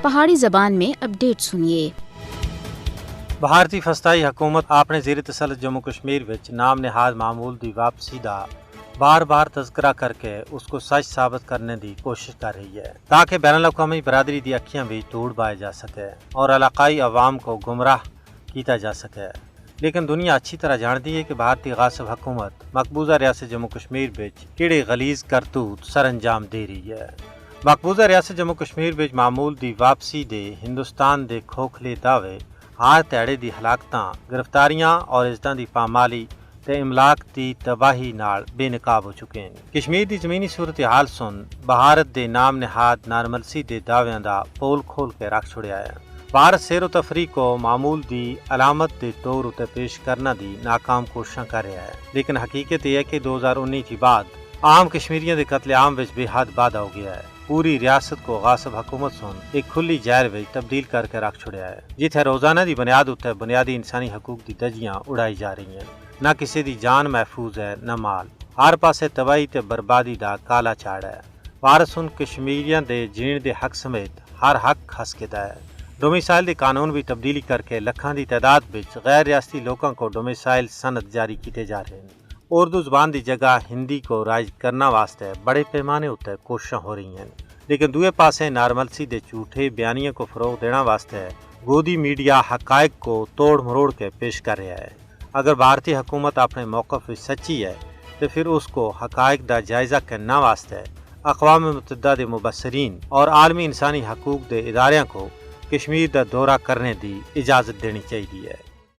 پہاڑی زبان میں اپڈیٹ سنیے۔ بھارتی فسطائی حکومت اپنے زیر تسلط جموں کشمیر وچ نام نہاد معمول دی واپسی دا بار بار تذکرہ کر کے اس کو سچ ثابت کرنے دی کوشش کر رہی ہے تاکہ بین الاقوامی برادری دی اکھیاں بھی دھوڑ پائے جا سکے اور علاقائی عوام کو گمراہ کیتا جا سکے۔ لیکن دنیا اچھی طرح جانتی ہے کہ بھارتی غاصب حکومت مقبوضہ ریاست جموں کشمیر وچ کیڑے غلیظ کرتوت سر انجام دے رہی ہے۔ مقبوضہ ریاست جموں کشمیر وچ معمول دی واپسی دے ہندوستان دے کھوکھلے دعوے ہر تہڑے دی ہلاکتاں، گرفتاریاں اور عزتاں دی پامالی تے املاک دی تباہی نال بے نقاب ہو چکے ہیں۔ کشمیر دی زمینی صورتحال سن بھارت دے نام نہاد نارملسی دے دعویاں دا پول کھول کے رکھ چھڑیا ہے۔ بھارت سیر و تفریح کو معمول دی علامت دے طور اتے پیش کرنا دی ناکام کوششاں کر رہا ہے، لیکن حقیقت یہ ہے کہ 2019 بعد عام کشمیریوں دے قتل عام وچ بے حد وعدہ ہو گیا ہے۔ پوری ریاست کو غاصب حکومت سن ایک کھلی جہر وچ تبدیل کر کے رکھ چھڑیا ہے، جتھے روزانہ دی بنیاد اتے بنیادی انسانی حقوق دی دھجیاں اڑائی جا رہی ہیں۔ نہ کسی دی جان محفوظ ہے نہ مال، ہر پاسے تباہی تے بربادی دا کالا چاڑ ہے۔ بھارت سن کشمیریاں دے جین دے حق سمیت ہر حق کھس کیتا ہے۔ ڈومیسائل دے قانون بھی تبدیلی کر کے لکھاں دی تعداد وچ غیر ریاستی لوکاں کو ڈومیسائل سند جاری کیتے جا رہے ہیں۔ اردو زبان دی جگہ ہندی کو رائج کرنا واسطے بڑے پیمانے اتے کوششاں ہو رہی ہیں، لیکن دوئے پاسے نارملسی دے جھوٹے بیانیے کو فروغ دینا واسطے گودی میڈیا حقائق کو توڑ مروڑ کے پیش کر رہا ہے۔ اگر بھارتی حکومت اپنے موقف وچ سچی ہے تو پھر اس کو حقائق دا جائزہ کرنا واسطے اقوام متحدہ دے مبصرین اور عالمی انسانی حقوق دے اداریاں کو کشمیر دا دورہ کرنے دی اجازت دینی چاہیے ہے۔